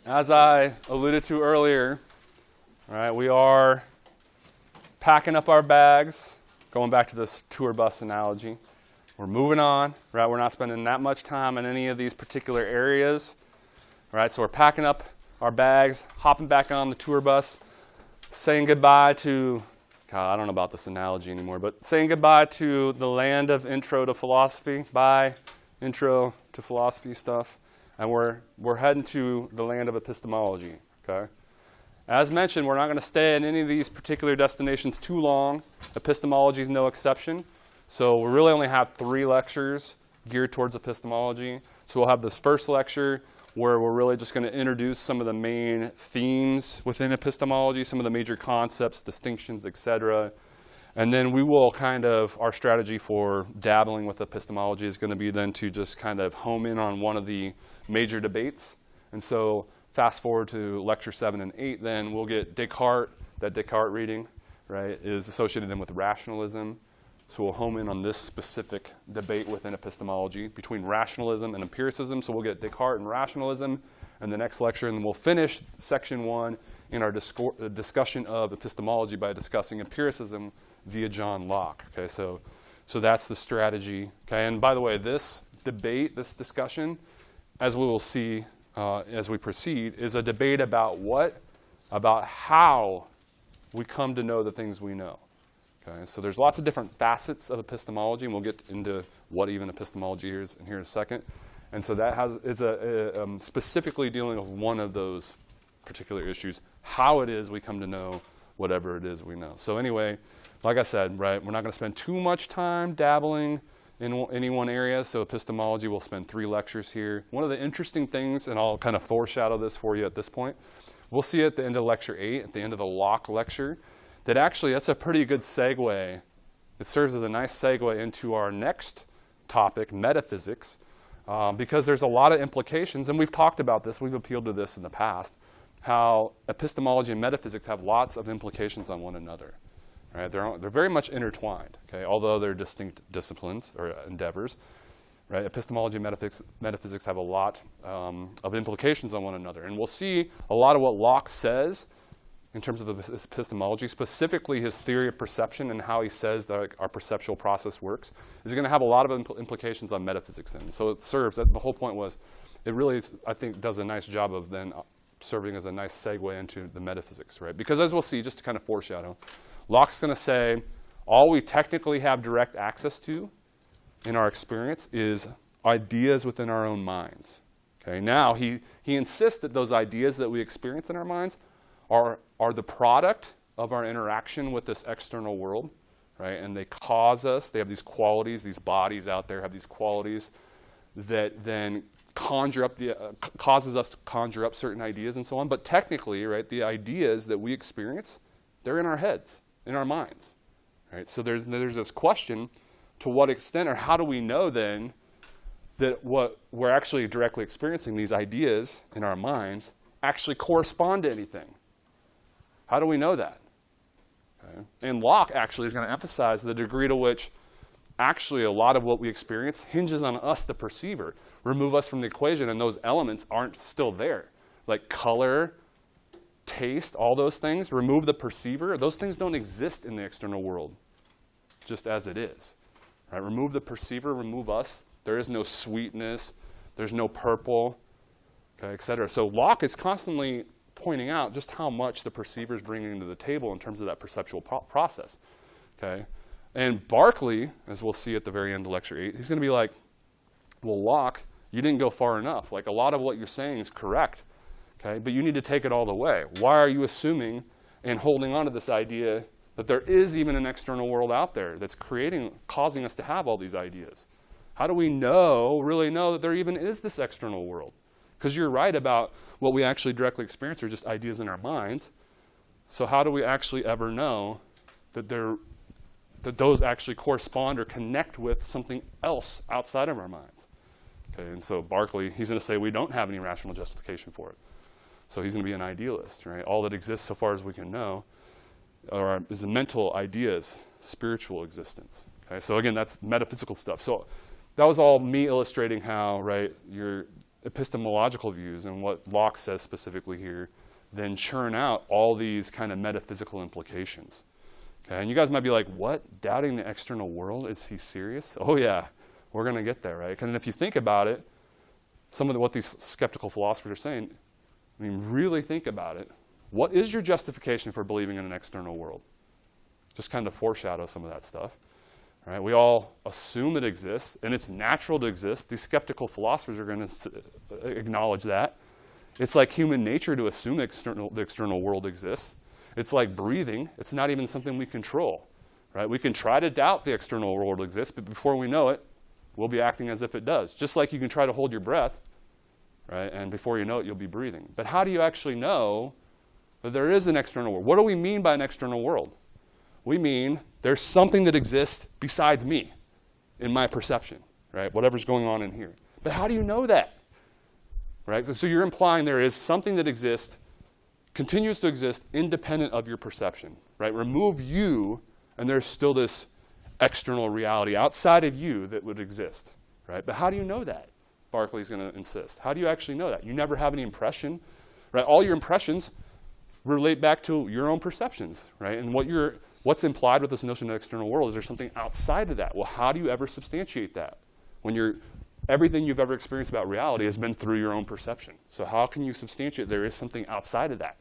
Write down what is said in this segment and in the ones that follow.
As I alluded to earlier, right, we are packing up our bags, going back to this tour bus analogy. We're moving on, right? We're not spending that much time in any of these particular areas, right? So we're packing up our bags, hopping back on the tour bus, saying goodbye to, God, I don't know about this analogy anymore, but saying goodbye to the land of intro to philosophy, bye, intro to philosophy stuff, and we're heading to the land of epistemology, okay? As mentioned, we're not going to stay at any of these particular destinations too long. Epistemology is no exception. So we really only have 3 lectures geared towards epistemology. So we'll have this first lecture where we're really just going to introduce some of the main themes within epistemology, some of the major concepts, distinctions, etc. And then we will our strategy for dabbling with epistemology is going to be then to just kind of home in on one of the major debates. And so fast forward to lecture 7 and 8, then we'll get Descartes. That Descartes reading, right, is associated then with rationalism. So we'll home in on this specific debate within epistemology between rationalism and empiricism. So we'll get Descartes and rationalism in the next lecture, and then we'll finish section 1 in our discussion of epistemology by discussing empiricism via John Locke. Okay, so that's the strategy. Okay, and by the way, this debate, this discussion, as we will see as we proceed, is a debate about what? About how we come to know the things we know. Okay, so there's lots of different facets of epistemology, and we'll get into what even epistemology is in here in a second. And so that is specifically dealing with one of those particular issues, how it is we come to know whatever it is we know. So anyway, like I said, right, we're not going to spend too much time dabbling in any one area. So epistemology, we'll spend 3 lectures here. One of the interesting things, and I'll kind of foreshadow this for you at this point, we'll see at the end of lecture 8, at the end of the Locke lecture, that actually that's a pretty good segue. It serves as a nice segue into our next topic, metaphysics, because there's a lot of implications, and we've talked about this, we've appealed to this in the past, how epistemology and metaphysics have lots of implications on one another. Right? They're very much intertwined, okay? Although they're distinct disciplines or endeavors. Right? Epistemology and metaphysics have a lot of implications on one another. And we'll see a lot of what Locke says in terms of epistemology, specifically his theory of perception and how he says that our perceptual process works, is going to have a lot of implications on metaphysics. And so it serves, the whole point was, it really, I think, does a nice job of then serving as a nice segue into the metaphysics, right? Because as we'll see, just to kind of foreshadow, Locke's going to say all we technically have direct access to in our experience is ideas within our own minds. Okay? Now, he insists that those ideas that we experience in our minds are the product of our interaction with this external world, right? And they cause us, they have these qualities, these bodies out there have these qualities that then conjure up causes us to conjure up certain ideas and so on. But technically, right, the ideas that we experience, they're in our heads, in our minds, right? So there's this question, to what extent, or how do we know then that what we're actually directly experiencing, these ideas in our minds, actually correspond to anything? How do we know that? Okay. And Locke actually is going to emphasize the degree to which actually a lot of what we experience hinges on us, the perceiver. Remove us from the equation, and those elements aren't still there. Like color, taste, all those things, remove the perceiver. Those things don't exist in the external world, just as it is. Right? Remove the perceiver, remove us. There is no sweetness. There's no purple, okay, et cetera. So Locke is constantly pointing out just how much the perceiver is bringing to the table in terms of that perceptual process. Okay? And Berkeley, as we'll see at the very end of lecture 8, he's going to be like, well, Locke, you didn't go far enough. Like, a lot of what you're saying is correct, okay? But you need to take it all the way. Why are you assuming and holding on to this idea that there is even an external world out there that's causing us to have all these ideas? How do we really know that there even is this external world? Because you're right about what we actually directly experience are just ideas in our minds. So how do we actually ever know that those actually correspond or connect with something else outside of our minds? Okay, and so Berkeley, he's going to say we don't have any rational justification for it. So he's going to be an idealist, right? All that exists so far as we can know is mental ideas, spiritual existence. Okay, so again, that's metaphysical stuff. So that was all me illustrating how, right, epistemological views and what Locke says specifically here then churn out all these kind of metaphysical implications. Okay, and you guys might be like, what? Doubting the external world? Is he serious? Oh yeah, we're going to get there, right? And if you think about it, some of what these skeptical philosophers are saying, I mean, really think about it. What is your justification for believing in an external world? Just kind of foreshadow some of that stuff. Right? We all assume it exists, and it's natural to exist. These skeptical philosophers are going to acknowledge that. It's like human nature to assume the external world exists. It's like breathing. It's not even something we control. Right? We can try to doubt the external world exists, but before we know it, we'll be acting as if it does. Just like you can try to hold your breath, right? And before you know it, you'll be breathing. But how do you actually know that there is an external world? What do we mean by an external world? We mean there's something that exists besides me in my perception, right? Whatever's going on in here. But how do you know that? Right? So you're implying there is something that exists, continues to exist independent of your perception, right? Remove you, and there's still this external reality outside of you that would exist, right? But how do you know that? Berkeley's going to insist. How do you actually know that? You never have any impression, right? All your impressions relate back to your own perceptions, right? And what's implied with this notion of external world is there's something outside of that. Well, how do you ever substantiate that? When everything you've ever experienced about reality has been through your own perception. So how can you substantiate there is something outside of that,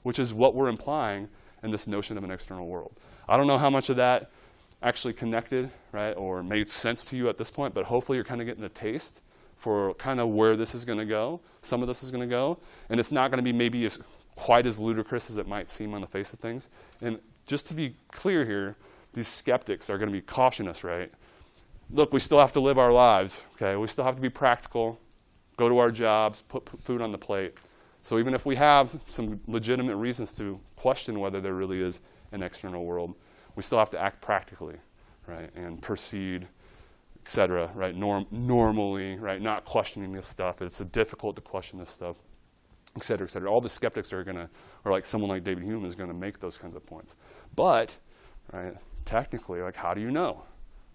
which is what we're implying in this notion of an external world. I don't know how much of that actually connected, right, or made sense to you at this point, but hopefully you're kind of getting a taste for kind of where this is going to go. Some of this is going to go, and it's not going to be maybe quite as ludicrous as it might seem on the face of things. And just to be clear here, these skeptics are going to be cautioning us, right? Look, we still have to live our lives, okay? We still have to be practical, go to our jobs, put food on the plate. So even if we have some legitimate reasons to question whether there really is an external world, we still have to act practically, right? And proceed, et cetera, right? Normally, right? Not questioning this stuff. It's difficult to question this stuff, et cetera, et cetera. All the skeptics are or like someone like David Hume is going to make those kinds of points. But, right, technically, like, how do you know?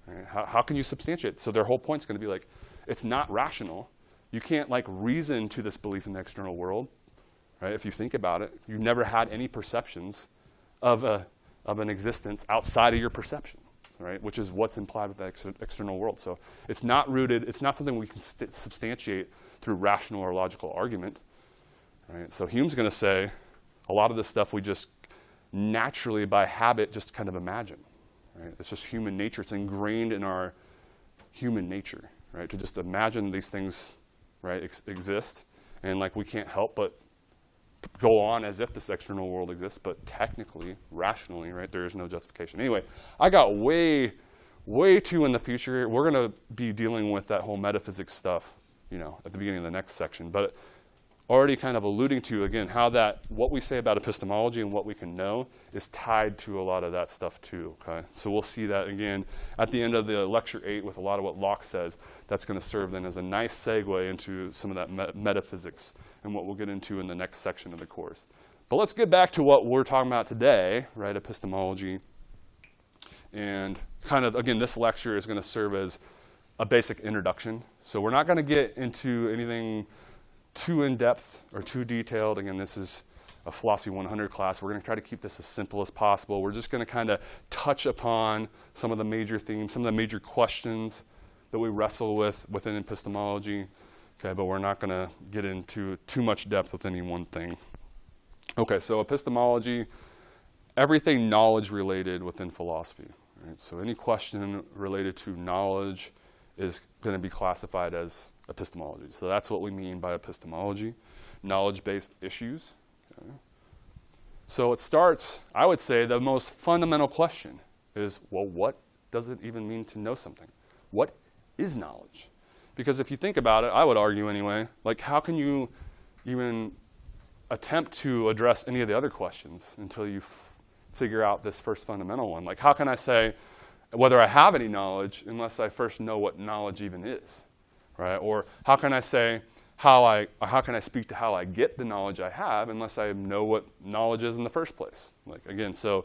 Right? How can you substantiate? So their whole point is going to be like, it's not rational. You can't like reason to this belief in the external world, right? If you think about it, you've never had any perceptions of an existence outside of your perception, right? Which is what's implied with the external world. So it's not rooted. It's not something we can substantiate through rational or logical argument, right? So Hume's going to say a lot of this stuff we just naturally by habit just kind of imagine, right? It's just human nature. It's ingrained in our human nature, right? To just imagine these things, right, exist, and like we can't help but go on as if this external world exists, but technically, rationally, right, there is no justification. Anyway, I got way too in the future. We're going to be dealing with that whole metaphysics stuff, at the beginning of the next section, but already kind of alluding to, again, how what we say about epistemology and what we can know is tied to a lot of that stuff too, okay? So we'll see that again at the end of the lecture 8 with a lot of what Locke says. That's going to serve then as a nice segue into some of that metaphysics and what we'll get into in the next section of the course. But let's get back to what we're talking about today, right, epistemology. And kind of, again, this lecture is going to serve as a basic introduction. So we're not going to get into anything too in-depth or too detailed. Again, this is a Philosophy 100 class. We're going to try to keep this as simple as possible. We're just going to kind of touch upon some of the major themes, some of the major questions that we wrestle with within epistemology. Okay, but we're not going to get into too much depth with any one thing. Okay, so epistemology, everything knowledge related within philosophy. Right? So any question related to knowledge is going to be classified as epistemology. So that's what we mean by epistemology, knowledge-based issues. Okay. So it starts, I would say, the most fundamental question is, well, what does it even mean to know something? What is knowledge? Because if you think about it, I would argue anyway, like how can you even attempt to address any of the other questions until you figure out this first fundamental one? Like how can I say whether I have any knowledge unless I first know what knowledge even is? Right? Or how can I say how can I speak to how I get the knowledge I have unless I know what knowledge is in the first place? Like again, so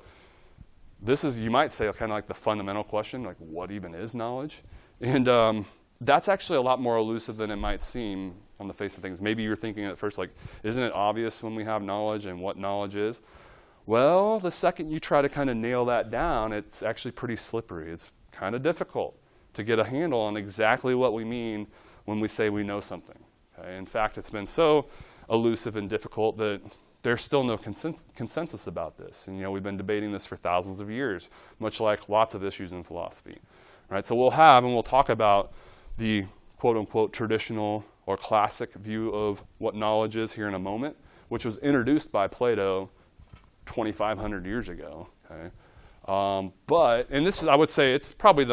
this is, you might say, kind of like the fundamental question, like what even is knowledge? And that's actually a lot more elusive than it might seem on the face of things. Maybe you're thinking at first, like, isn't it obvious when we have knowledge and what knowledge is? Well, the second you try to kind of nail that down, it's actually pretty slippery. It's kind of difficult to get a handle on exactly what we mean when we say we know something. Okay? In fact, it's been so elusive and difficult that there's still no consensus about this. And we've been debating this for thousands of years, much like lots of issues in philosophy. Right? So we'll talk about the quote-unquote traditional or classic view of what knowledge is here in a moment, which was introduced by Plato 2,500 years ago. Okay? And this is, I would say, it's probably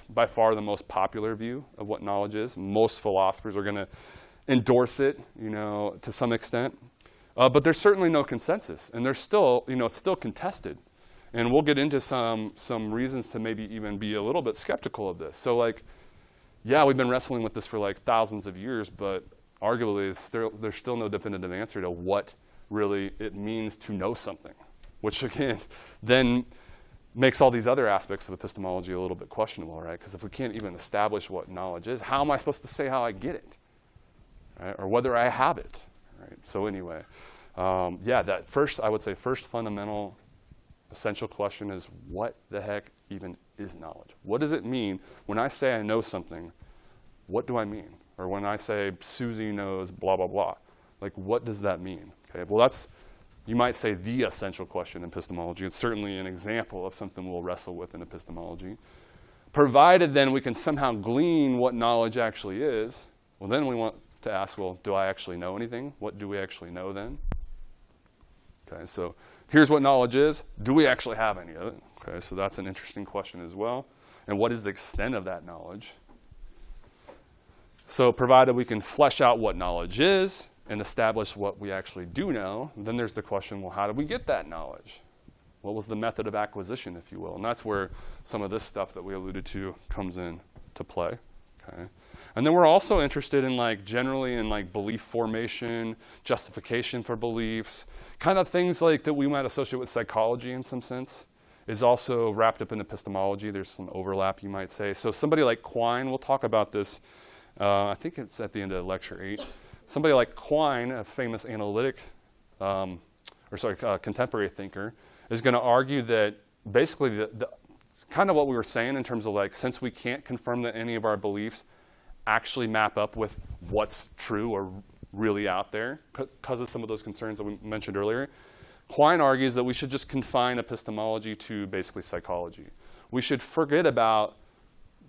by far the most popular view of what knowledge is. Most philosophers are going to endorse it, to some extent. But there's certainly no consensus, and there's still, it's still contested. And we'll get into some reasons to maybe even be a little bit skeptical of this. So, we've been wrestling with this for thousands of years, but arguably there's still no definitive answer to what really it means to know something, which again then makes all these other aspects of epistemology a little bit questionable, right? Because if we can't even establish what knowledge is, how am I supposed to say how I get it, right? Or whether I have it, right? So anyway, that first fundamental essential question is, what the heck even is knowledge? What does it mean when I say I know something? What do I mean? Or when I say Susie knows blah, blah, blah, what does that mean? Okay, well, that's, you might say, the essential question in epistemology. It's certainly an example of something we'll wrestle with in epistemology. Provided then we can somehow glean what knowledge actually is, well, then we want to ask, well, do I actually know anything? What do we actually know then? Okay, so here's what knowledge is. Do we actually have any of it? Okay, so that's an interesting question as well. And what is the extent of that knowledge? So provided we can flesh out what knowledge is and establish what we actually do know, then there's the question, well, how did we get that knowledge? What was the method of acquisition, if you will? And that's where some of this stuff that we alluded to comes in to play. Okay. And then we're also interested in generally in belief formation, justification for beliefs, kind of things that we might associate with psychology in some sense, is also wrapped up in epistemology. There's some overlap, you might say. So somebody like Quine, we'll talk about this, I think it's at the end of lecture 8. Somebody like Quine, a famous analytic, contemporary thinker, is going to argue that basically the kind of what we were saying in terms of since we can't confirm that any of our beliefs actually map up with what's true or really out there because of some of those concerns that we mentioned earlier, Quine argues that we should just confine epistemology to basically psychology. We should forget about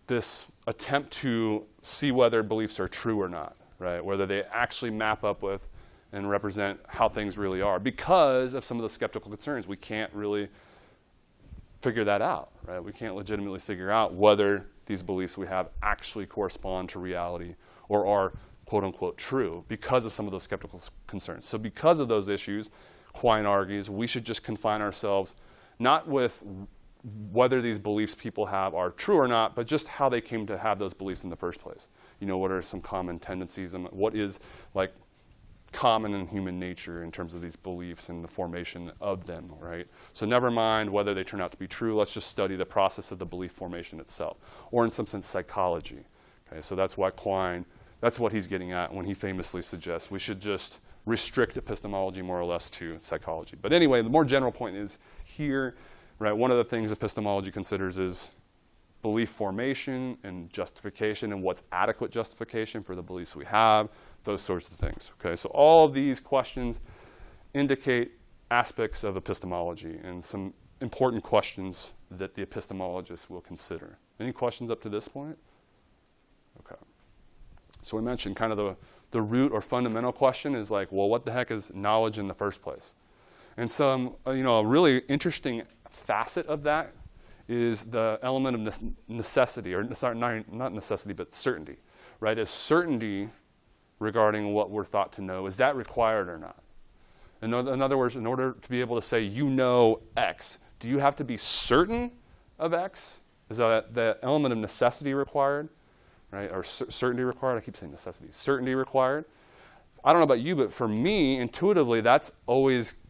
this attempt to see whether beliefs are true or not, right? Whether they actually map up with and represent how things really are. Because of some of the skeptical concerns, we can't really figure that out, right? We can't legitimately figure out whether these beliefs we have actually correspond to reality or are quote-unquote true because of some of those skeptical concerns. So because of those issues, Quine argues we should just confine ourselves not with whether these beliefs people have are true or not, but just how they came to have those beliefs in the first place. What are some common tendencies and what is common in human nature in terms of these beliefs and the formation of them, right? So never mind whether they turn out to be true, let's just study the process of the belief formation itself, or in some sense psychology. Okay, so that's why Quine, that's what he's getting at when he famously suggests we should just restrict epistemology more or less to psychology. But anyway, the more general point is here, right, one of the things epistemology considers is belief formation and justification and what's adequate justification for the beliefs we have, those sorts of things. Okay, so all of these questions indicate aspects of epistemology and some important questions that the epistemologist will consider. Any questions up to this point? Okay. So we mentioned kind of the root or fundamental question is well, what the heck is knowledge in the first place? And some, a really interesting facet of that is the element of necessity, or sorry, not necessity, but certainty, right? Is certainty regarding what we're thought to know, is that required or not? In other words, in order to be able to say you know X, do you have to be certain of X? Is that the element of necessity required, right? Or certainty required? I keep saying necessity. Certainty required? I don't know about you, but for me, intuitively, that's always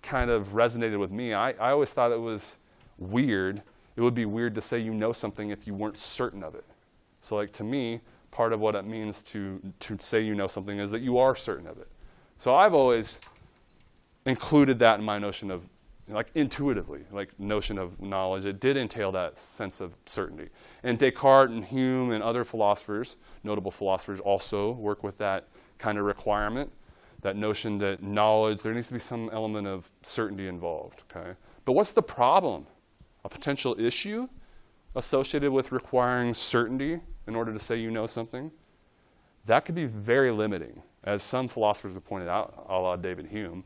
kind of resonated with me. I always thought it was weird. It would be weird to say you know something if you weren't certain of it. So to me, part of what it means to say you know something is that you are certain of it. So I've always included that in my notion of, like intuitively, like notion of knowledge. It did entail that sense of certainty. And Descartes and Hume and other philosophers, notable philosophers, also work with that kind of requirement, that notion that knowledge, there needs to be some element of certainty involved, okay? But what's the problem? A potential issue associated with requiring certainty in order to say you know something? That could be very limiting. As some philosophers have pointed out, a la David Hume,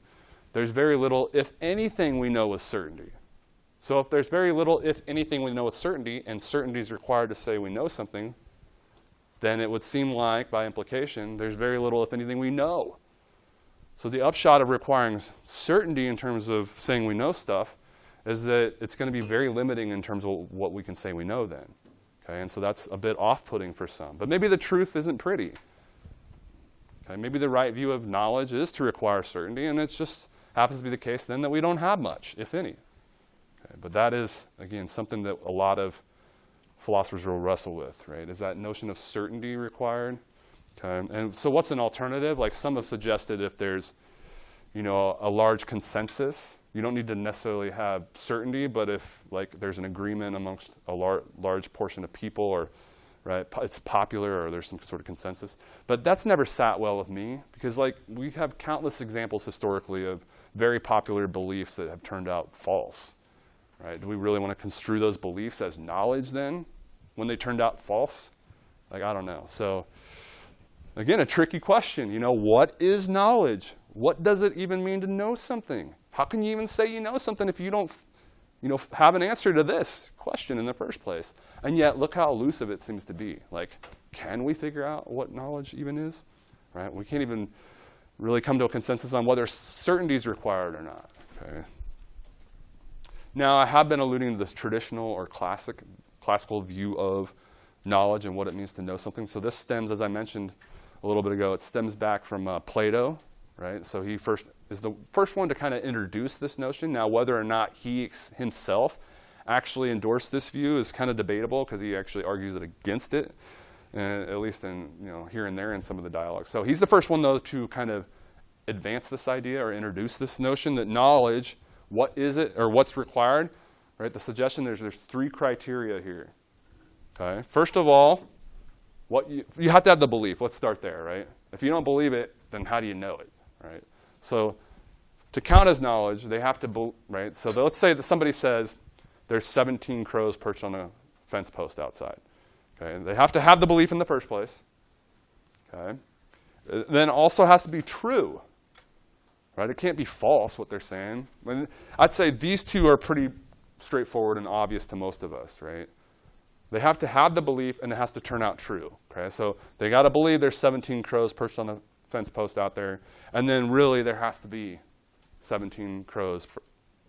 there's very little, if anything, we know with certainty. So if there's very little, if anything, we know with certainty, and certainty is required to say we know something, then it would seem like, by implication, there's very little, if anything, we know. So the upshot of requiring certainty in terms of saying we know stuff is that it's going to be very limiting in terms of what we can say we know then. Okay? And so that's a bit off-putting for some. But maybe the truth isn't pretty. Okay? Maybe the right view of knowledge is to require certainty, and it just happens to be the case then that we don't have much, if any. Okay? But that is, again, something that a lot of philosophers will wrestle with, right? Is that notion of certainty required? Okay. And so what's an alternative? Like some have suggested if there's, you know, a large consensus, you don't need to necessarily have certainty, but if like there's an agreement amongst a large portion of people, or right, it's popular, or there's some sort of consensus. But that's never sat well with me, because like we have countless examples historically of very popular beliefs that have turned out false. Right? Do we really want to construe those beliefs as knowledge then, when they turned out false? Like, I don't know. So again, a tricky question. You know, what is knowledge? What does it even mean to know something? How can you even say you know something if you don't, you know, have an answer to this question in the first place? And yet, look how elusive it seems to be. Like, can we figure out what knowledge even is? Right? We can't even really come to a consensus on whether certainty is required or not. Okay. Now, I have been alluding to this traditional or classical view of knowledge and what it means to know something. So this stems, as I mentioned a little bit ago, it stems back from Plato, right? So he is the first one to kind of introduce this notion. Now, whether or not he himself actually endorsed this view is kind of debatable, because he actually argues it against it, at least in, you know, here and there in some of the dialogues. So he's the first one, though, to kind of advance this idea or introduce this notion that knowledge, what is it or what's required, right? The suggestion there's three criteria here. Okay. First of all, what you have to have the belief. Let's start there, right? If you don't believe it, then how do you know it, right? So to count as knowledge, they have to, right? So let's say that somebody says there's 17 crows perched on a fence post outside. Okay. They have to have the belief in the first place. Okay. Then also has to be true. Right? It can't be false, what they're saying. I'd say these two are pretty straightforward and obvious to most of us, right? They have to have the belief, and it has to turn out true. Okay? So they got to believe there's 17 crows perched on a fence post out there, and then really there has to be 17 crows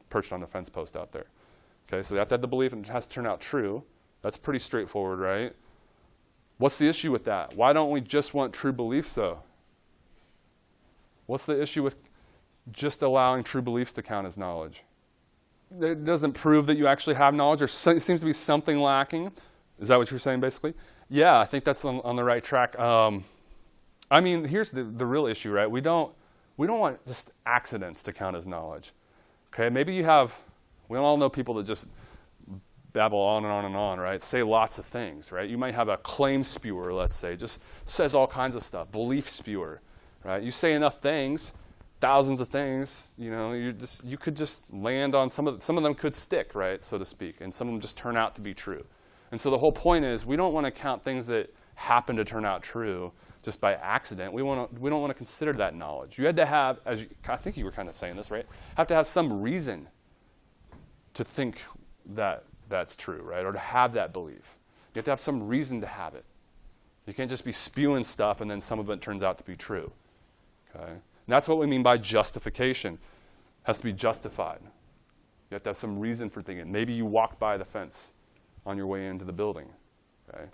perched on a fence post out there. Okay? So they have to have the belief, and it has to turn out true. That's pretty straightforward, right? What's the issue with that? Why don't we just want true beliefs, though? What's the issue with just allowing true beliefs to count as knowledge? It doesn't prove that you actually have knowledge. There seems to be something lacking. Is that what you're saying, basically? Yeah, I think that's on the right track. I mean, here's the real issue, right? We don't want just accidents to count as knowledge. Okay, maybe we all know people that just babble on and on and on, right? Say lots of things, right? You might have a claim spewer, let's say, just says all kinds of stuff. Belief spewer, right? You say enough things, thousands of things, you know, you could just land on some of them could stick, right, so to speak, and some of them just turn out to be true. And so the whole point is we don't want to count things that happen to turn out true just by accident. We don't want to consider that knowledge. You had to have, I think you were kind of saying this, right? Have to have some reason to think that that's true, right, or to have that belief. You have to have some reason to have it. You can't just be spewing stuff and then some of it turns out to be true. Okay. And that's what we mean by justification. It has to be justified. You have to have some reason for thinking. Maybe you walked by the fence on your way into the building. Okay?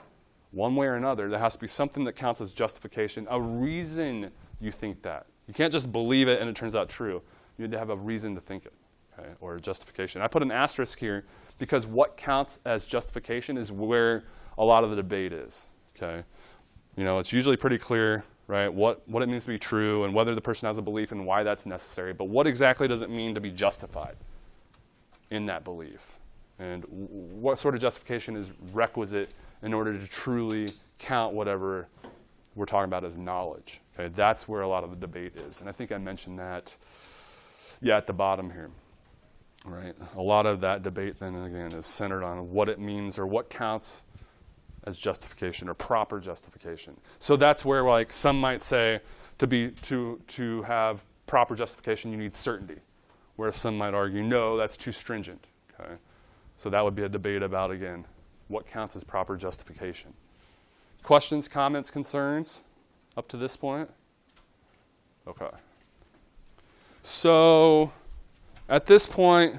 One way or another, there has to be something that counts as justification, a reason you think that. You can't just believe it and it turns out true. You need to have a reason to think it, okay? Or justification. I put an asterisk here because what counts as justification is where a lot of the debate is. Okay? It's usually pretty clear, right, what it means to be true and whether the person has a belief and why that's necessary. But what exactly does it mean to be justified in that belief? And what sort of justification is requisite in order to truly count whatever we're talking about as knowledge? Okay, that's where a lot of the debate is. And I think I mentioned that, at the bottom here. Right? A lot of that debate then, again, is centered on what it means or what counts as justification or proper justification. So that's where, like, some might say to have proper justification, you need certainty, whereas some might argue, no, that's too stringent. Okay? So that would be a debate about, again, what counts as proper justification. Questions, comments, concerns up to this point? Okay. So at this point,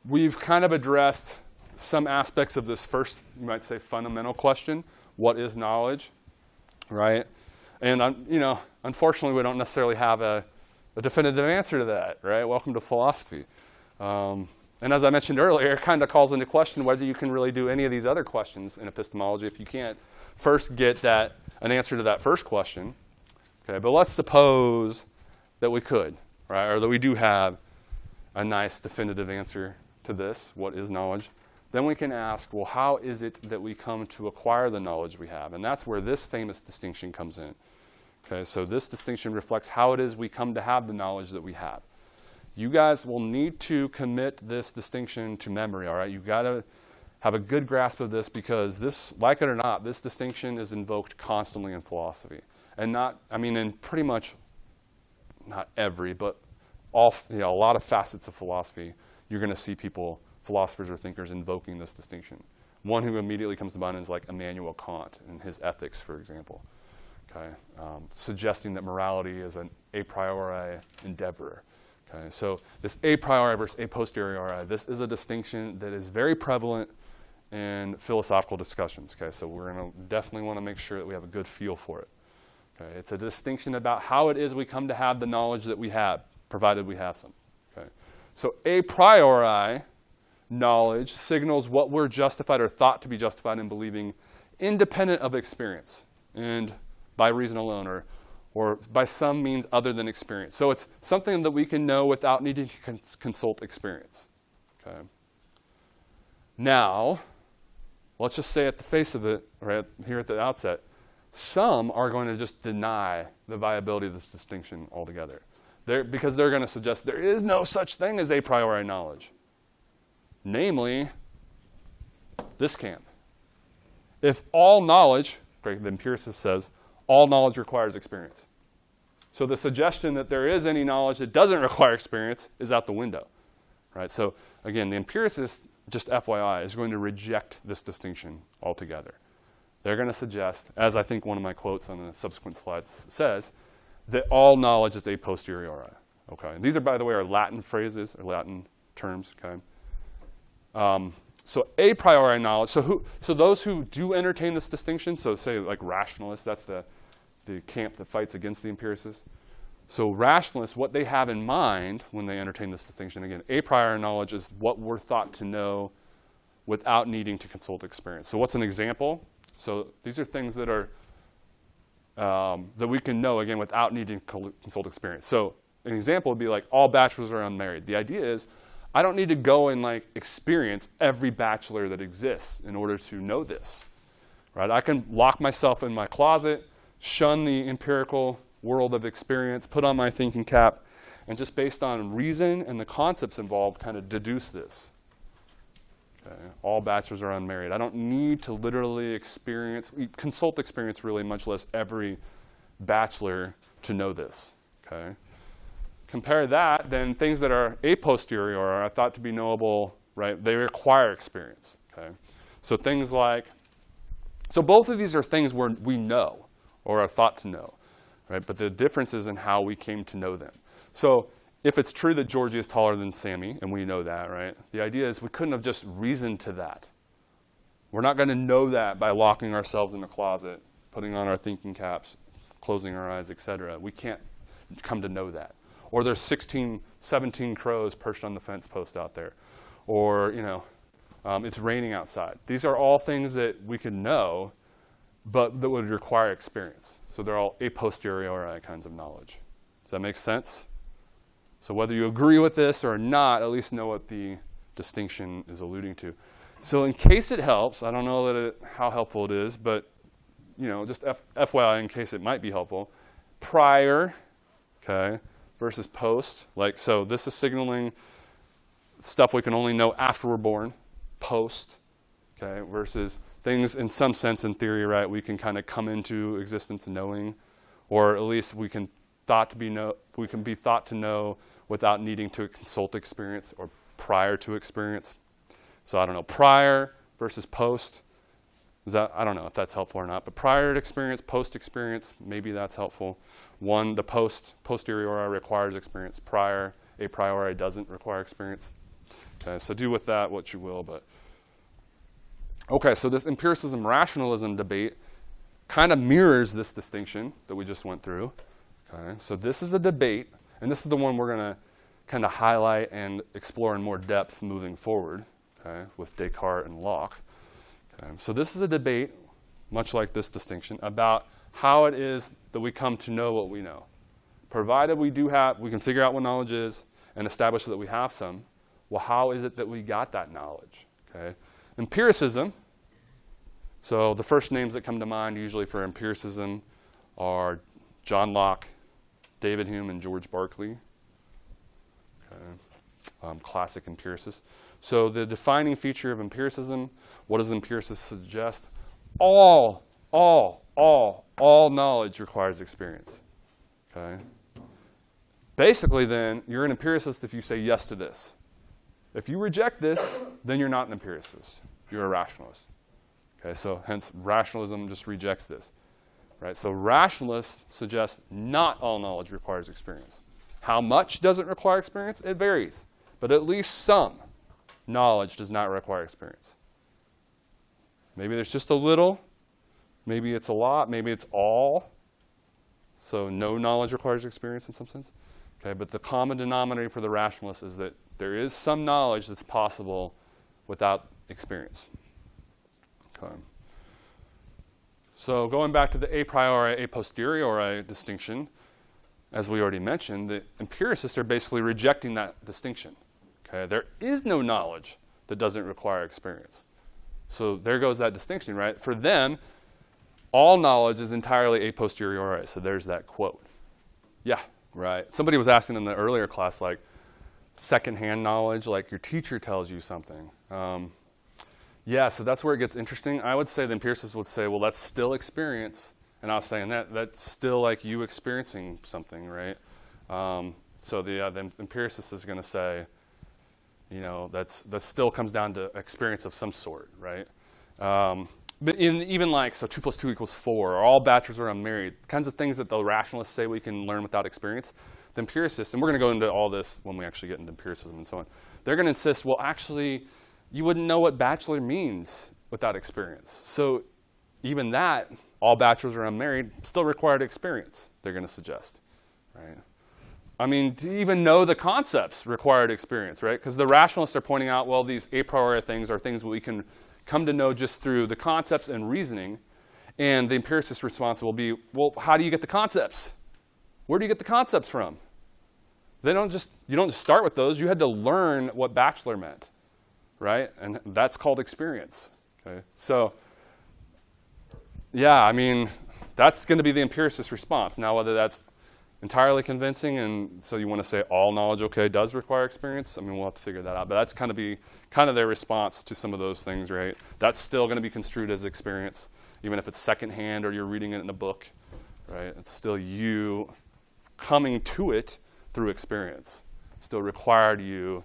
we've kind of addressed some aspects of this first, you might say, fundamental question: what is knowledge, right? And unfortunately, we don't necessarily have a definitive answer to that, right? Welcome to philosophy. And as I mentioned earlier, it kind of calls into question whether you can really do any of these other questions in epistemology if you can't first get an answer to that first question. Okay, but let's suppose that we could, right, or that we do have a nice definitive answer to this: what is knowledge? Then we can ask, well, how is it that we come to acquire the knowledge we have? And that's where this famous distinction comes in. Okay, so this distinction reflects how it is we come to have the knowledge that we have. You guys will need to commit this distinction to memory, all right? You've got to have a good grasp of this, because this, like it or not, this distinction is invoked constantly in philosophy. And in pretty much, not every, but a lot of facets of philosophy, you're going to see philosophers or thinkers invoking this distinction. One who immediately comes to mind is like Immanuel Kant in his Ethics, for example, okay? Suggesting that morality is an a priori endeavor. Okay? So this a priori versus a posteriori, this is a distinction that is very prevalent in philosophical discussions. Okay? So we're going to definitely want to make sure that we have a good feel for it. Okay? It's a distinction about how it is we come to have the knowledge that we have, provided we have some. Okay? So a priori knowledge signals what we're justified or thought to be justified in believing, independent of experience and by reason alone, or by some means other than experience. So it's something that we can know without needing to consult experience. Okay. Now, let's just say at the face of it, right here at the outset, some are going to just deny the viability of this distinction altogether. Because they're going to suggest there is no such thing as a priori knowledge. Namely, this camp. If all knowledge, the empiricist says, all knowledge requires experience. So the suggestion that there is any knowledge that doesn't require experience is out the window. Right? So again, the empiricist, just FYI, is going to reject this distinction altogether. They're going to suggest, as I think one of my quotes on the subsequent slides says, that all knowledge is a posteriori. Okay? And these are, by the way, are Latin phrases or Latin terms. Okay? So a priori knowledge. So those who do entertain this distinction, so say like rationalists, that's the camp that fights against the empiricists. So rationalists, what they have in mind when they entertain this distinction, again, a priori knowledge is what we're thought to know without needing to consult experience. So what's an example? So these are things that are that we can know, again, without needing to consult experience. So an example would be like all bachelors are unmarried. The idea is I don't need to go and like experience every bachelor that exists in order to know this. Right? I can lock myself in my closet, shun the empirical world of experience, put on my thinking cap, and just based on reason and the concepts involved, kind of deduce this. Okay? All bachelors are unmarried. I don't need to literally consult experience really, much less every bachelor to know this. Okay? Compare that, then things that are a posteriori are thought to be knowable, right? They require experience. Okay? So things like, so both of these are things where we know or are thought to know, right? But the difference is in how we came to know them. So if it's true that Georgie is taller than Sammy, and we know that, right? The idea is we couldn't have just reasoned to that. We're not going to know that by locking ourselves in the closet, putting on our thinking caps, closing our eyes, etc. We can't come to know that. Or there's 17 crows perched on the fence post out there. Or, it's raining outside. These are all things that we can know, but that would require experience. So they're all a posteriori kinds of knowledge. Does that make sense? So whether you agree with this or not, at least know what the distinction is alluding to. So in case it helps, I don't know how helpful it is, but just FYI in case it might be helpful, prior, okay, versus post. So this is signaling stuff we can only know after we're born, post, okay, versus things in some sense in theory, right, we can kind of come into existence knowing, or at least we can be thought to know without needing to consult experience or prior to experience. So I don't know, prior versus post. I don't know if that's helpful or not, but prior to experience, post experience, maybe that's helpful. One, the posteriori requires experience. Prior, a priori doesn't require experience. Okay, so do with that what you will, but. Okay, so this empiricism rationalism debate kind of mirrors this distinction that we just went through. Okay, so this is a debate, and this is the one we're going to kind of highlight and explore in more depth moving forward, okay, with Descartes and Locke. Okay, so this is a debate, much like this distinction, about how it is that we come to know what we know. Provided we can figure out what knowledge is and establish that we have some, well, how is it that we got that knowledge? Okay? Empiricism, so the first names that come to mind usually for empiricism are John Locke, David Hume, and George Berkeley, okay. Classic empiricists. So the defining feature of empiricism, what does empiricists suggest? All knowledge requires experience. Okay. Basically then, you're an empiricist if you say yes to this. If you reject this, then you're not an empiricist. You're a rationalist. Okay, so hence rationalism just rejects this. Right? So rationalists suggest not all knowledge requires experience. How much does it require experience? It varies. But at least some knowledge does not require experience. Maybe there's just a little. Maybe it's a lot. Maybe it's all. So no knowledge requires experience in some sense. Okay, but the common denominator for the rationalist is that there is some knowledge that's possible without experience. Okay. So going back to the a priori, a posteriori distinction, as we already mentioned, the empiricists are basically rejecting that distinction. Okay, there is no knowledge that doesn't require experience. So there goes that distinction, right? For them, all knowledge is entirely a posteriori. So there's that quote. Yeah, right. Somebody was asking in the earlier class, like, secondhand knowledge, like your teacher tells you something. Yeah, so that's where it gets interesting. I would say the empiricists would say, well, that's still experience. And I was saying that's still like you experiencing something, right? So the empiricist is going to say, that still comes down to experience of some sort, right? But even like, so 2 + 2 = 4, or all bachelors are unmarried, kinds of things that the rationalists say we can learn without experience, the empiricists, and we're going to go into all this when we actually get into empiricism and so on, they're going to insist, well, actually, you wouldn't know what bachelor means without experience. So even that, all bachelors are unmarried, still required experience, they're going to suggest, right? I mean, to even know the concepts required experience, right? Because the rationalists are pointing out, well, these a priori things are things we can come to know just through the concepts and reasoning. And the empiricist response will be, well, how do you get the concepts? Where do you get the concepts from? You don't just start with those. You had to learn what bachelor meant, right? And that's called experience. Okay? So, yeah, I mean, that's going to be the empiricist response. Now, whether that's entirely convincing, and so you want to say all knowledge, okay, does require experience, I mean, we'll have to figure that out. But that's kind of their response to some of those things, right? That's still going to be construed as experience, even if it's secondhand or you're reading it in a book, right? It's still you coming to it through experience. It still required you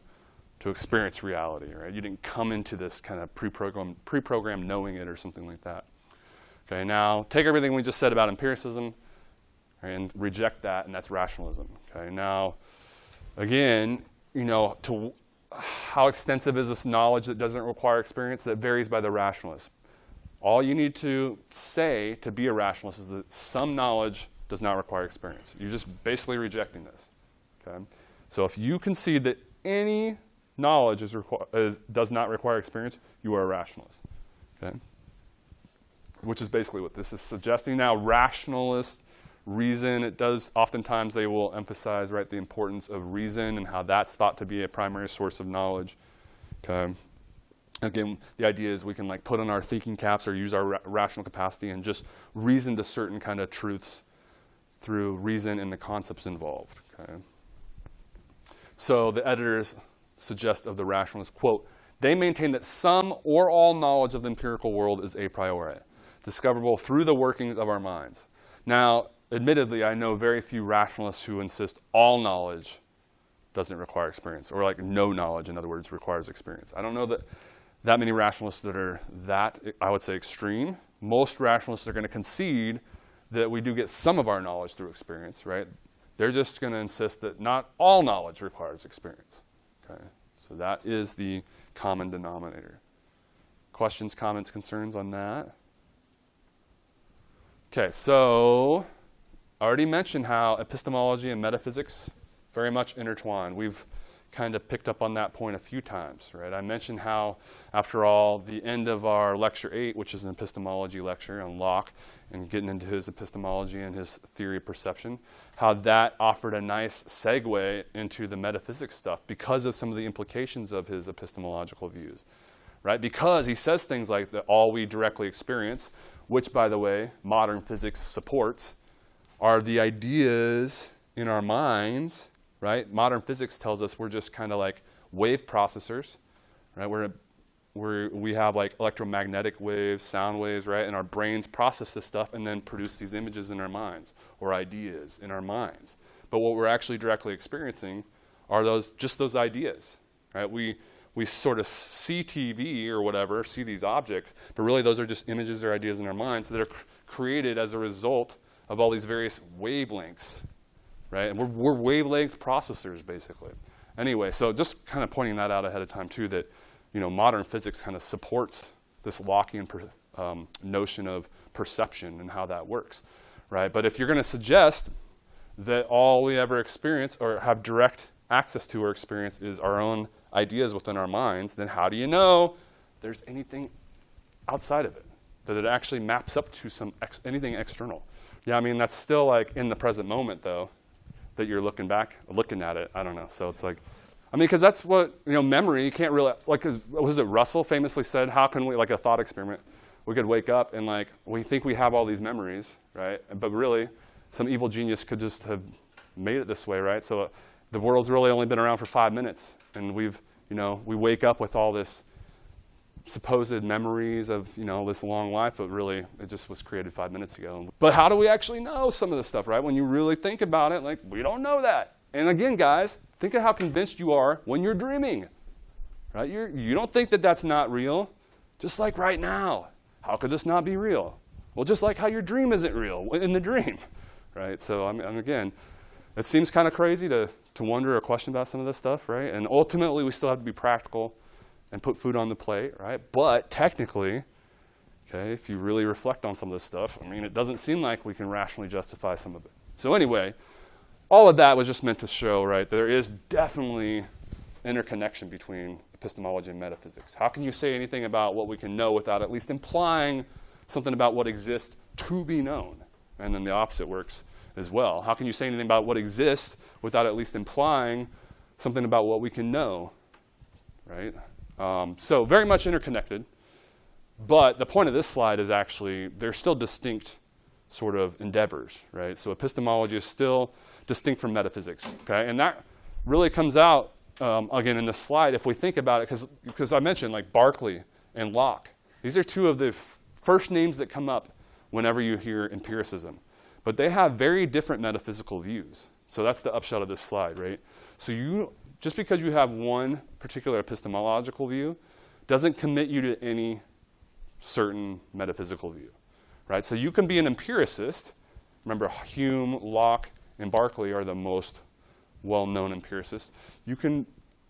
to experience reality, right? You didn't come into this kind of pre-programmed knowing it or something like that. Okay, now take everything we just said about empiricism and reject that, and that's rationalism. Okay, now, again, to how extensive is this knowledge that doesn't require experience? That varies by the rationalist. All you need to say to be a rationalist is that some knowledge does not require experience. You're just basically rejecting this. Okay? So if you concede that any knowledge does not require experience, you are a rationalist. Okay? which is basically what this is suggesting. Now, rationalist reason, it does, oftentimes they will emphasize, right, the importance of reason and how that's thought to be a primary source of knowledge. Okay. Again, the idea is we can like put on our thinking caps or use our rational capacity and just reason to certain kind of truths through reason and the concepts involved. Okay. So the editors suggest of the rationalists, quote, they maintain that some or all knowledge of the empirical world is a priori, discoverable through the workings of our minds. Now, admittedly, I know very few rationalists who insist all knowledge doesn't require experience, or like no knowledge, in other words, requires experience. I don't know that many rationalists that are that, I would say, extreme. Most rationalists are going to concede that we do get some of our knowledge through experience, right? They're just going to insist that not all knowledge requires experience. Okay, so that is the common denominator. Questions, comments, concerns on that? Okay, so I already mentioned how epistemology and metaphysics very much intertwine. We've kind of picked up on that point a few times, right? I mentioned how, after all, the end of our lecture 8, which is an epistemology lecture on Locke and getting into his epistemology and his theory of perception, how that offered a nice segue into the metaphysics stuff because of some of the implications of his epistemological views, right? Because he says things like that all we directly experience, which, by the way, modern physics supports, are the ideas in our minds, right? Modern physics tells us we're just kind of like wave processors, right? We have like electromagnetic waves, sound waves, right? And our brains process this stuff and then produce these images in our minds or ideas in our minds. But what we're actually directly experiencing are just those ideas, right? We sort of see TV or whatever, see these objects, but really those are just images or ideas in our minds that are created as a result of all these various wavelengths, right? And we're wavelength processors, basically. Anyway, so just kind of pointing that out ahead of time, too, that modern physics kind of supports this Lockean notion of perception and how that works, right? But if you're going to suggest that all we ever experience or have direct access to or experience is our own ideas within our minds, then how do you know there's anything outside of it, that it actually maps up to anything external? Yeah, I mean, that's still like in the present moment, though, that you're looking at it. I don't know. So it's like, I mean, because that's what, memory, you can't really, like, was it Russell famously said, how can we, like a thought experiment, we could wake up and like, we think we have all these memories, right? But really, some evil genius could just have made it this way, right? So the world's really only been around for 5 minutes, and we wake up with all this supposed memories of this long life, but really it just was created 5 minutes ago. But how do we actually know some of this stuff, right? When you really think about it, like, we don't know that. And again, guys, think of how convinced you are when you're dreaming, right? You don't think that that's not real, just like right now. How could this not be real? Well, just like how your dream isn't real in the dream, right? So again, it seems kind of crazy to wonder or question about some of this stuff, right? And ultimately, we still have to be practical and put food on the plate, right? But technically, okay, if you really reflect on some of this stuff, I mean, it doesn't seem like we can rationally justify some of it. So anyway, all of that was just meant to show, right, there is definitely interconnection between epistemology and metaphysics. How can you say anything about what we can know without at least implying something about what exists to be known? And then the opposite works as well. How can you say anything about what exists without at least implying something about what we can know, right? So very much interconnected, but the point of this slide is actually they're still distinct sort of endeavors, right? So epistemology is still distinct from metaphysics, okay? And that really comes out, again, in this slide if we think about it, because I mentioned like Berkeley and Locke. These are two of the first names that come up whenever you hear empiricism. But they have very different metaphysical views. So that's the upshot of this slide, right? So just because you have one particular epistemological view doesn't commit you to any certain metaphysical view, right? So you can be an empiricist. Remember, Hume, Locke, and Berkeley are the most well-known empiricists. You can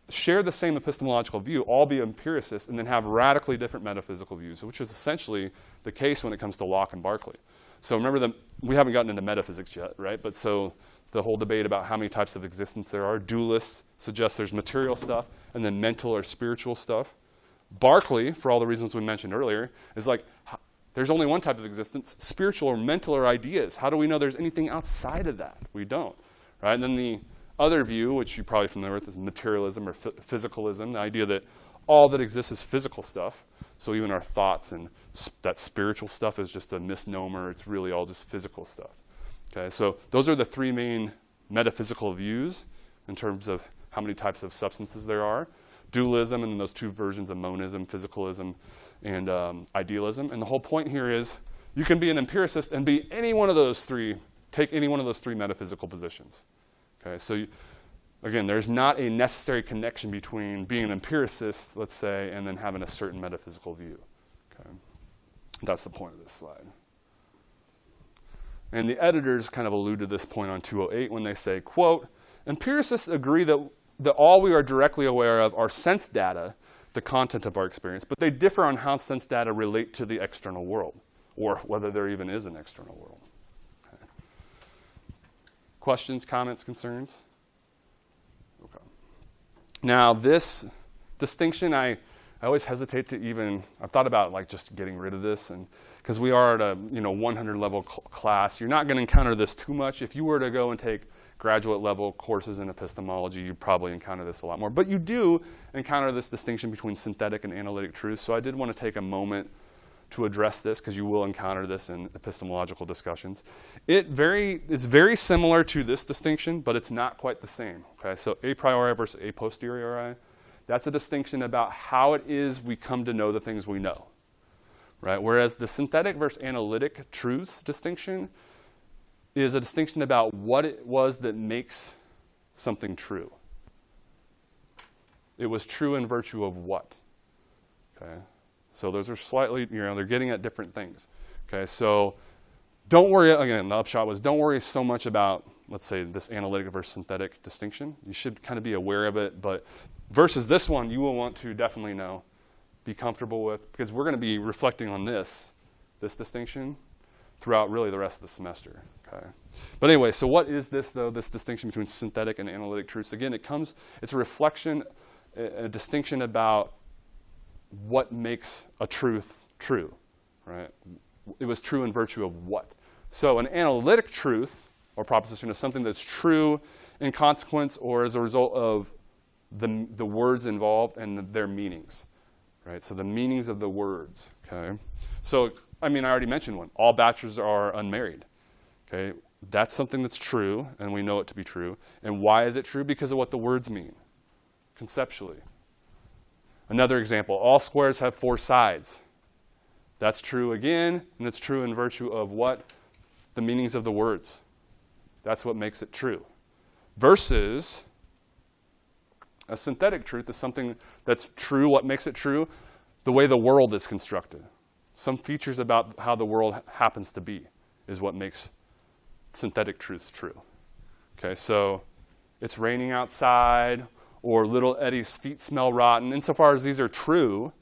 share the same epistemological view, all be empiricists, and then have radically different metaphysical views, which is essentially the case when it comes to Locke and Berkeley. So remember, we haven't gotten into metaphysics yet, right? But so the whole debate about how many types of existence there are, dualists suggest there's material stuff and then mental or spiritual stuff. Berkeley, for all the reasons we mentioned earlier, is like, there's only one type of existence, spiritual or mental or ideas. How do we know there's anything outside of that? We don't, right? And then the other view, which you're probably familiar with, is materialism or physicalism, the idea that all that exists is physical stuff. So even our thoughts and that spiritual stuff is just a misnomer. It's really all just physical stuff. Okay, so those are the three main metaphysical views in terms of how many types of substances there are. Dualism, and then those two versions of monism, physicalism and idealism. And the whole point here is you can be an empiricist and be any one of those three, take any one of those three metaphysical positions. Okay, so again, there's not a necessary connection between being an empiricist, let's say, and then having a certain metaphysical view. Okay, that's the point of this slide. And the editors kind of allude to this point on 208 when they say, quote, empiricists agree that all we are directly aware of are sense data, the content of our experience, but they differ on how sense data relate to the external world, or whether there even is an external world. Okay. Questions, comments, concerns? Okay. Now this distinction, I always hesitate to even, I've thought about like just getting rid of this, and because we are at a 100 level class, you're not going to encounter this too much. If you were to go and take graduate level courses in epistemology, you probably encounter this a lot more. But you do encounter this distinction between synthetic and analytic truth. So I did want to take a moment to address this, because you will encounter this in epistemological discussions. It's very similar to this distinction, but it's not quite the same. Okay, so a priori versus a posteriori, that's a distinction about how it is we come to know the things we know. Right? Whereas the synthetic versus analytic truths distinction is a distinction about what it was that makes something true. It was true in virtue of what? Okay, so those are slightly, they're getting at different things. Okay, so don't worry, again, the upshot was don't worry so much about, let's say, this analytic versus synthetic distinction. You should kind of be aware of it, but versus this one, you will want to definitely know, be comfortable with, because we're going to be reflecting on this distinction throughout really the rest of the semester. Okay. But anyway, so what is this, though, this distinction between synthetic and analytic truths? Again, it's a reflection, a distinction about what makes a truth true, right? It was true in virtue of what? So an analytic truth or proposition is something that's true in consequence or as a result of the words involved and their meanings, right? So the meanings of the words, okay? So, I already mentioned one. All bachelors are unmarried. Okay, that's something that's true, and we know it to be true. And why is it true? Because of what the words mean, conceptually. Another example, all squares have four sides. That's true again, and it's true in virtue of what? The meanings of the words. That's what makes it true. Versus a synthetic truth is something that's true, what makes it true? The way the world is constructed. Some features about how the world happens to be is what makes synthetic truths true. Okay, so it's raining outside, or little Eddie's feet smell rotten. Insofar as these are true,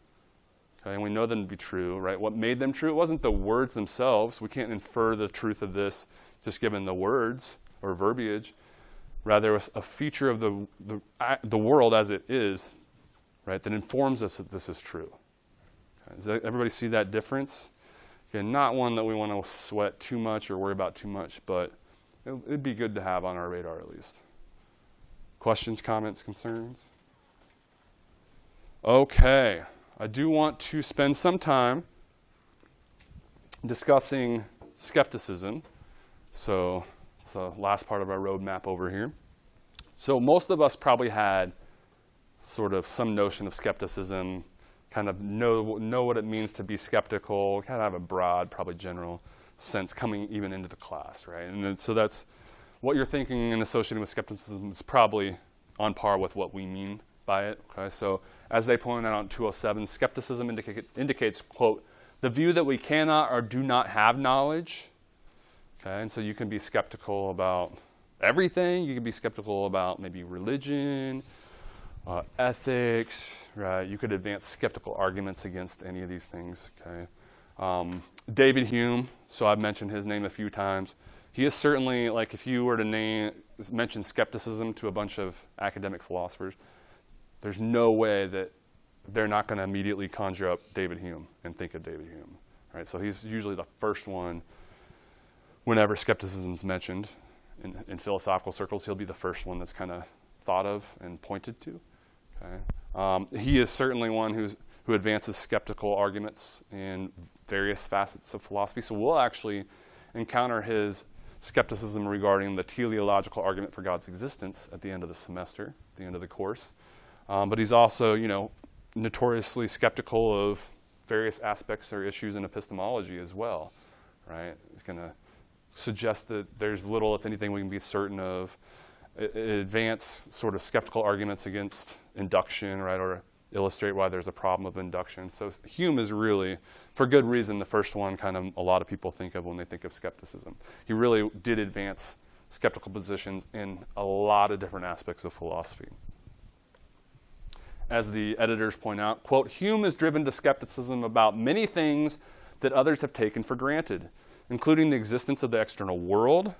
okay, and we know them to be true, right? What made them true? It wasn't the words themselves. We can't infer the truth of this just given the words or verbiage. Rather, it was a feature of the world as it is, right, that informs us that this is true. Okay, does everybody see that difference? Again, not one that we want to sweat too much or worry about too much, but it'd be good to have on our radar at least. Questions, comments, concerns? Okay, I do want to spend some time discussing skepticism. So it's the last part of our roadmap over here. So most of us probably had sort of some notion of skepticism, kind of know what it means to be skeptical, kind of have a broad, probably general sense coming even into the class, right? And so that's what you're thinking and associating with skepticism is probably on par with what we mean by it. Okay, so as they point out on 207, skepticism indicates, quote, the view that we cannot or do not have knowledge. Okay, and so you can be skeptical about everything. You can be skeptical about maybe religion, ethics, right? You could advance skeptical arguments against any of these things, okay? David Hume, so I've mentioned his name a few times. He is certainly, like if you were to mention skepticism to a bunch of academic philosophers, there's no way that they're not going to immediately conjure up David Hume and think of David Hume, right? So he's usually the first one whenever skepticism is mentioned in philosophical circles. He'll be the first one that's kind of thought of and pointed to. Okay? He is certainly one who advances skeptical arguments in various facets of philosophy. So we'll actually encounter his skepticism regarding the teleological argument for God's existence at the end of the semester, at the end of the course. But he's also, notoriously skeptical of various aspects or issues in epistemology as well, right? He's going to suggest that there's little, if anything, we can be certain of. Advance sort of skeptical arguments against induction, right, or illustrate why there's a problem of induction. So Hume is really, for good reason, the first one kind of a lot of people think of when they think of skepticism. He really did advance skeptical positions in a lot of different aspects of philosophy. As the editors point out, quote, Hume is driven to skepticism about many things that others have taken for granted, including the existence of the external world,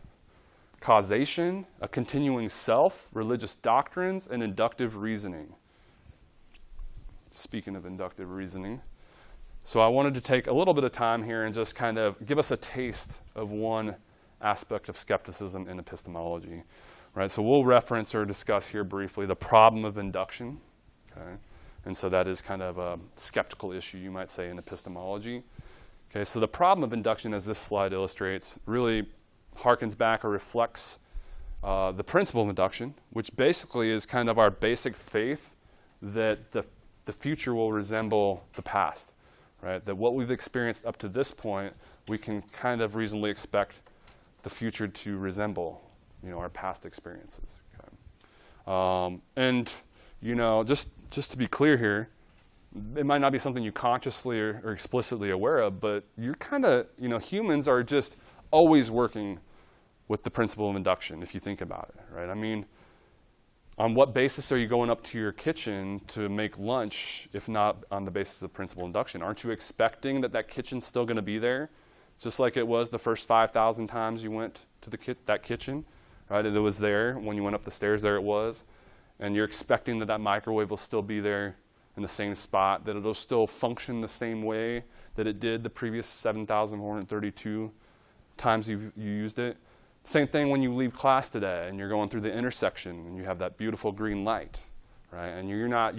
causation, a continuing self, religious doctrines, and inductive reasoning. Speaking of inductive reasoning. So I wanted to take a little bit of time here and just kind of give us a taste of one aspect of skepticism in epistemology. Right? So we'll reference or discuss here briefly the problem of induction. Okay? And so that is kind of a skeptical issue, you might say, in epistemology. Okay, so the problem of induction, as this slide illustrates, really harkens back or reflects the principle of induction, which basically is kind of our basic faith that the future will resemble the past, right? That what we've experienced up to this point, we can kind of reasonably expect the future to resemble, our past experiences. Okay? And, just to be clear here, it might not be something you consciously or explicitly aware of, but you're kind of, humans are just always working with the principle of induction, if you think about it, right? I mean, on what basis are you going up to your kitchen to make lunch, if not on the basis of principle of induction? Aren't you expecting that kitchen's still going to be there, just like it was the first 5,000 times you went to that kitchen, right? And it was there. When you went up the stairs, there it was. And you're expecting that microwave will still be there in the same spot, that it'll still function the same way that it did the previous 7,432 times you used it. Same thing when you leave class today and you're going through the intersection and you have that beautiful green light, right? And you're not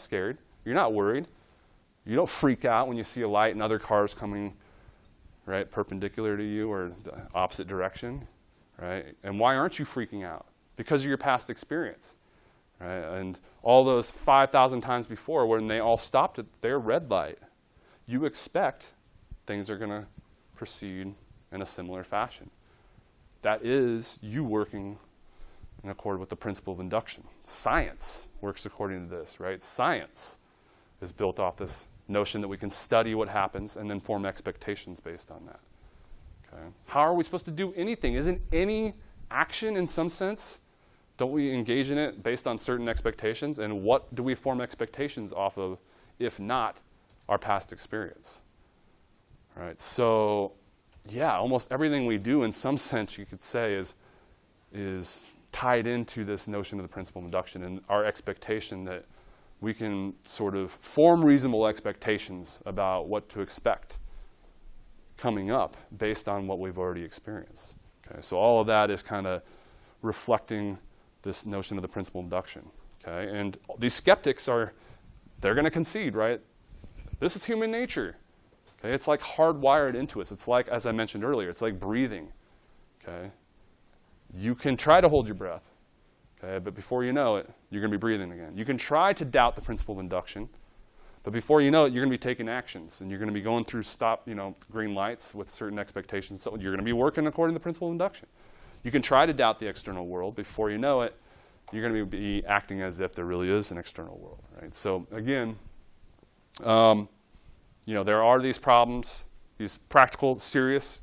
scared. You're not worried. You don't freak out when you see a light and other cars coming, right, perpendicular to you or the opposite direction, right? And why aren't you freaking out? Because of your past experience. Right? And all those 5,000 times before when they all stopped at their red light, you expect things are going to proceed in a similar fashion. That is you working in accord with the principle of induction. Science works according to this, right? Science is built off this notion that we can study what happens and then form expectations based on that. Okay? How are we supposed to do anything? Isn't any action in some sense? Don't we engage in it based on certain expectations? And what do we form expectations off of, if not our past experience? Right? So, yeah, almost everything we do in some sense, you could say, is tied into this notion of the principle of induction and our expectation that we can sort of form reasonable expectations about what to expect coming up based on what we've already experienced. Okay? So all of that is kind of reflecting this notion of the principle of induction. Okay? And these skeptics they're going to concede, right? This is human nature. Okay? It's like hardwired into us. It's like, as I mentioned earlier, it's like breathing. Okay? You can try to hold your breath, okay? But before you know it, you're going to be breathing again. You can try to doubt the principle of induction, but before you know it, you're going to be taking actions, and you're going to be going through green lights with certain expectations. So you're going to be working according to the principle of induction. You can try to doubt the external world. Before you know it, you're going to be acting as if there really is an external world, right? So again, there are these problems, these practical, serious,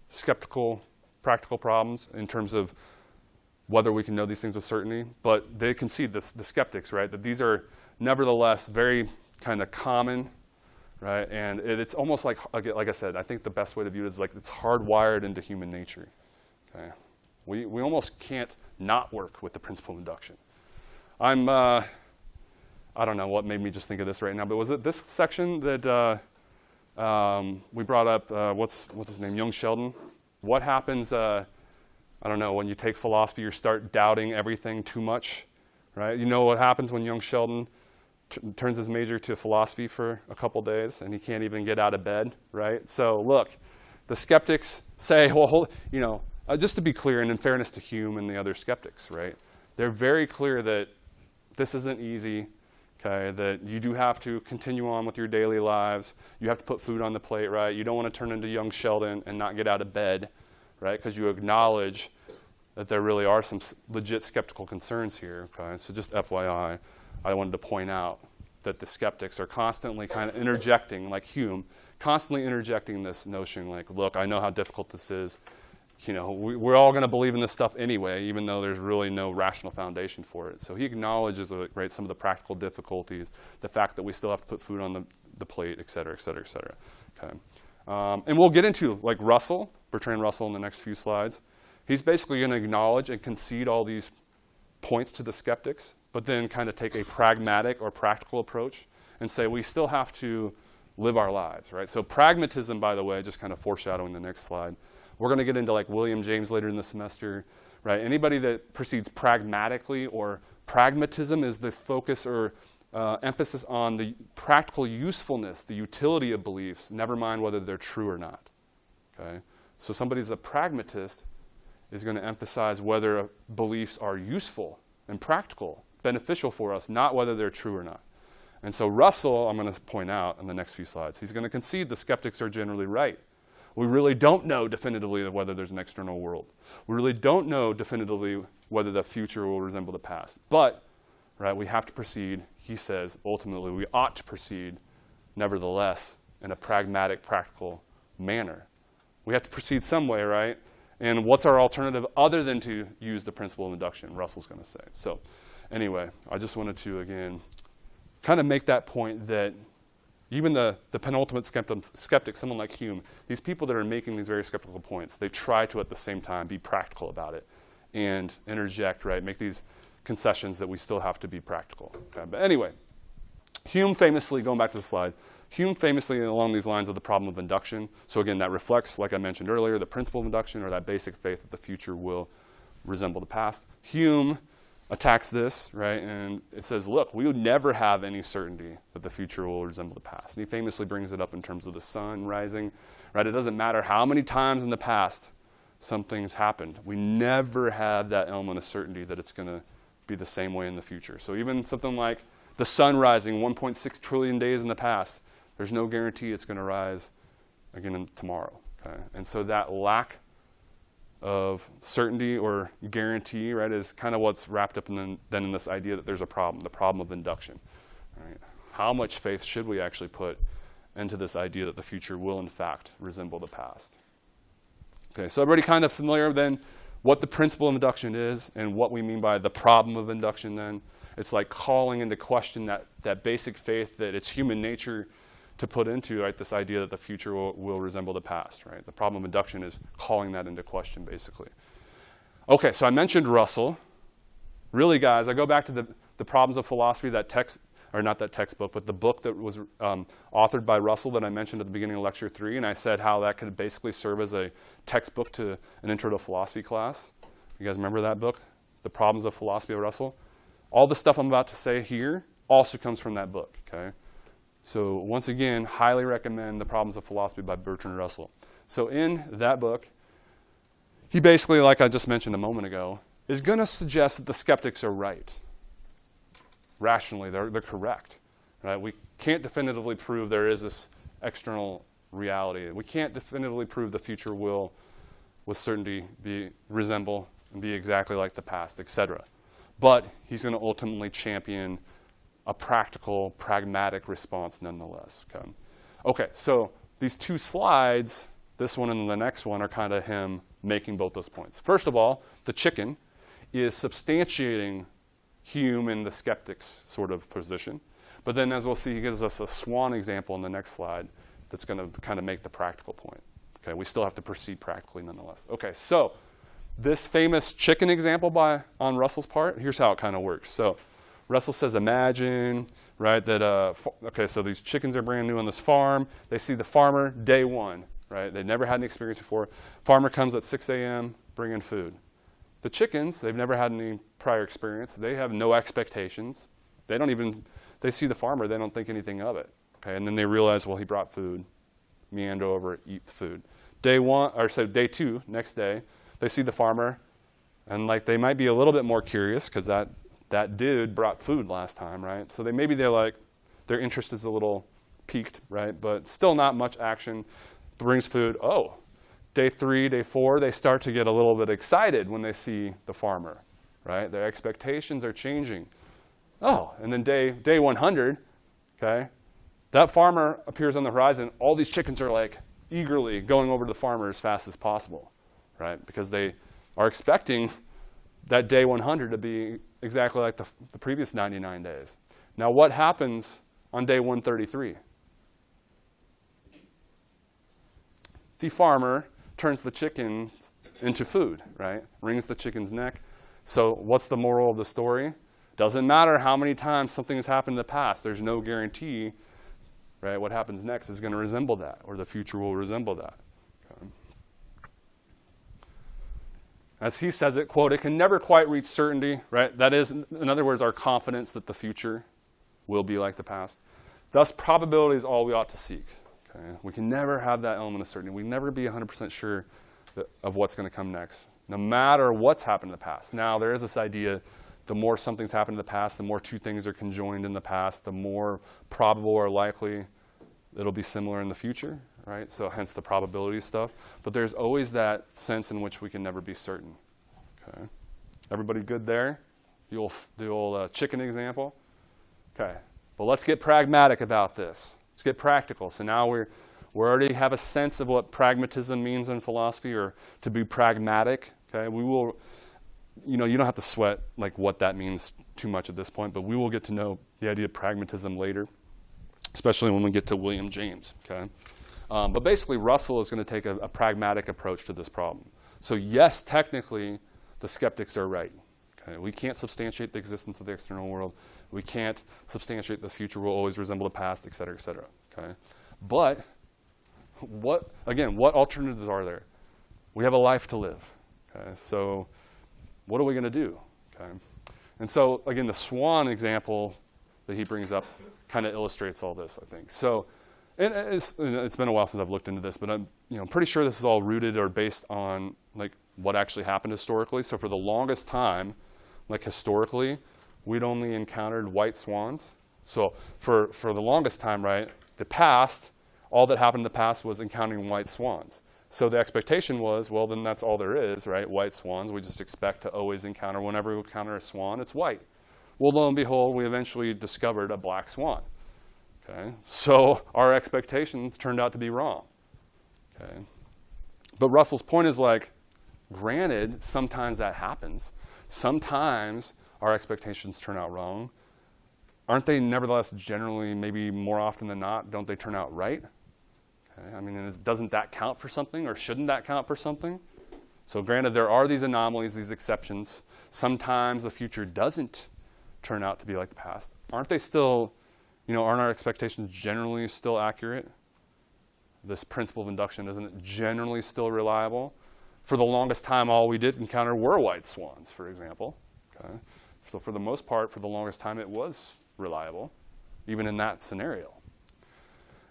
skeptical, practical problems in terms of whether we can know these things with certainty. But they concede, the skeptics, right, that these are nevertheless very kind of common, right? And it's almost like I said, I think the best way to view it is like it's hardwired into human nature. Okay? We almost can't not work with the principle of induction. I don't know what made me just think of this right now, but was it this section that we brought up, what's his name, Young Sheldon. What happens, I don't know, when you take philosophy, you start doubting everything too much, right? You know what happens when Young Sheldon turns his major to philosophy for a couple days and he can't even get out of bed, right? So look, the skeptics say, well, just to be clear, and in fairness to Hume and the other skeptics, right? They're very clear that this isn't easy, okay? That you do have to continue on with your daily lives. You have to put food on the plate, right? You don't want to turn into Young Sheldon and not get out of bed, right? Because you acknowledge that there really are some legit skeptical concerns here, okay? So just FYI, I wanted to point out that the skeptics are constantly kind of interjecting, like Hume, constantly interjecting this notion like, look, I know how difficult this is. We're all going to believe in this stuff anyway, even though there's really no rational foundation for it. So he acknowledges, right, some of the practical difficulties, the fact that we still have to put food on the plate, et cetera, et cetera, et cetera. Okay. And we'll get into, like Russell, Bertrand Russell in the next few slides. He's basically going to acknowledge and concede all these points to the skeptics, but then kind of take a pragmatic or practical approach and say we still have to live our lives, right? So pragmatism, by the way, just kind of foreshadowing the next slide. We're going to get into like William James later in the semester, right? Anybody that proceeds pragmatically or pragmatism is the focus or emphasis on the practical usefulness, the utility of beliefs, never mind whether they're true or not, okay? So somebody that's a pragmatist is going to emphasize whether beliefs are useful and practical, beneficial for us, not whether they're true or not. And so Russell, I'm going to point out in the next few slides, he's going to concede the skeptics are generally right. We really don't know definitively whether there's an external world. We really don't know definitively whether the future will resemble the past. But, right, we have to proceed, he says, ultimately we ought to proceed, nevertheless, in a pragmatic, practical manner. We have to proceed some way, right? And what's our alternative other than to use the principle of induction, Russell's going to say. So anyway, I just wanted to, again, kind of make that point that even the penultimate skeptic, someone like Hume, these people that are making these very skeptical points, they try to at the same time be practical about it and interject, right, make these concessions that we still have to be practical. Okay? But anyway, Hume famously, going back to the slide, Hume famously along these lines of the problem of induction. So again, that reflects, like I mentioned earlier, the principle of induction or that basic faith that the future will resemble the past. Hume attacks this, right, and it says, look, we would never have any certainty that the future will resemble the past. And he famously brings it up in terms of the sun rising, right? It doesn't matter how many times in the past something's happened. We never have that element of certainty that it's going to be the same way in the future. So even something like the sun rising 1.6 trillion days in the past, there's no guarantee it's going to rise again tomorrow, okay? And so that lack of certainty or guarantee, right, is kind of what's wrapped up in this idea that there's a problem, the problem of induction. Right? How much faith should we actually put into this idea that the future will, in fact, resemble the past? Okay, so everybody kind of familiar then what the principle of induction is and what we mean by the problem of induction then. It's like calling into question that basic faith that it's human nature to put into, right, this idea that the future will resemble the past, right? The problem of induction is calling that into question, basically. Okay, so I mentioned Russell. Really, guys, I go back to the problems of philosophy, that text, or not that textbook, but the book that was authored by Russell that I mentioned at the beginning of lecture 3, and I said how that could basically serve as a textbook to an intro to philosophy class. You guys remember that book, The Problems of Philosophy of Russell? All the stuff I'm about to say here also comes from that book, okay? So once again, highly recommend The Problems of Philosophy by Bertrand Russell. So in that book, he basically, like I just mentioned a moment ago, is going to suggest that the skeptics are right. Rationally, they're correct. Right? We can't definitively prove there is this external reality. We can't definitively prove the future will, with certainty, resemble and be exactly like the past, etc. But he's going to ultimately champion a practical, pragmatic response nonetheless. Okay, so these two slides, this one and the next one, are kind of him making both those points. First of all, the chicken is substantiating Hume in the skeptics sort of position. But then, as we'll see, he gives us a Swan example in the next slide that's going to kind of make the practical point. Okay, we still have to proceed practically nonetheless. Okay, so this famous chicken example on Russell's part, here's how it kind of works. So Russell says, imagine, right, that, okay, so these chickens are brand new on this farm. They see the farmer day one, right? They never had any experience before. Farmer comes at 6 a.m., bringing food. The chickens, they've never had any prior experience. They have no expectations. They see the farmer, they don't think anything of it. Okay, and then they realize, well, he brought food. Meander over, eat the food. Day two, next day, they see the farmer, and like they might be a little bit more curious because that dude brought food last time, right? So their interest is a little piqued, right? But still not much action. Brings food. Oh, day 3, day 4, they start to get a little bit excited when they see the farmer, right? Their expectations are changing. Oh, and then day 100, okay, that farmer appears on the horizon. All these chickens are like eagerly going over to the farmer as fast as possible, right? Because they are expecting that day 100 to be exactly like the previous 99 days. Now, what happens on day 133? The farmer turns the chicken into food, right? Wrings the chicken's neck. So what's the moral of the story? Doesn't matter how many times something has happened in the past. There's no guarantee, right? What happens next is going to resemble that, or the future will resemble that. Okay. As he says it, quote, it can never quite reach certainty, right? That is, in other words, our confidence that the future will be like the past. Thus, probability is all we ought to seek. Okay? We can never have that element of certainty. We can never be 100% sure of what's going to come next, no matter what's happened in the past. Now, there is this idea, the more something's happened in the past, the more two things are conjoined in the past, the more probable or likely it'll be similar in the future, right? So hence the probability stuff. But there's always that sense in which we can never be certain. Okay, everybody good there? The old chicken example? Okay, well, let's get pragmatic about this. Let's get practical. So now we already have a sense of what pragmatism means in philosophy, or to be pragmatic. Okay, we will, you don't have to sweat like what that means too much at this point, but we will get to know the idea of pragmatism later, especially when we get to William James. Okay, but basically Russell is going to take a pragmatic approach to this problem. So yes, technically, the skeptics are right. Okay, we can't substantiate the existence of the external world. We can't substantiate the future will always resemble the past, et cetera, et cetera. Okay, but what alternatives are there? We have a life to live. Okay, so what are we going to do? Okay, and so again, the Swan example that he brings up kind of illustrates all this, I think. So it's been a while since I've looked into this, but I'm pretty sure this is all rooted or based on like what actually happened historically. So for the longest time, like historically, we'd only encountered white swans. So for the longest time, right, the past, all that happened in the past was encountering white swans. So the expectation was, well, then that's all there is, right? White swans. We just expect to always encounter, whenever we encounter a swan, it's white. Well, lo and behold, we eventually discovered a black swan. Okay, so our expectations turned out to be wrong. Okay, but Russell's point is like, granted, sometimes that happens. Sometimes our expectations turn out wrong. Aren't they nevertheless generally, maybe more often than not, don't they turn out right? Okay, I mean, doesn't that count for something, or shouldn't that count for something? So granted, there are these anomalies, these exceptions. Sometimes the future doesn't turn out to be like the past. Aren't they still, aren't our expectations generally still accurate? This principle of induction, isn't it generally still reliable? For the longest time, all we did encounter were white swans, for example. Okay? So for the most part, for the longest time, it was reliable, even in that scenario.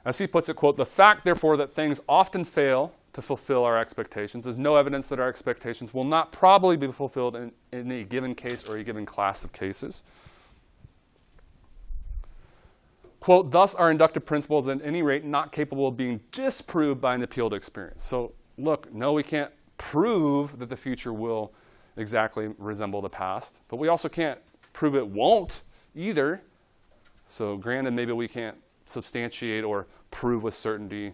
As he puts it, quote, the fact, therefore, that things often fail to fulfill our expectations is no evidence that our expectations will not probably be fulfilled in a given case or a given class of cases. Quote, thus our inductive principle is at any rate not capable of being disproved by an appeal to experience. So look, no, we can't prove that the future will exactly resemble the past, but we also can't prove it won't either. So granted, maybe we can't substantiate or prove with certainty,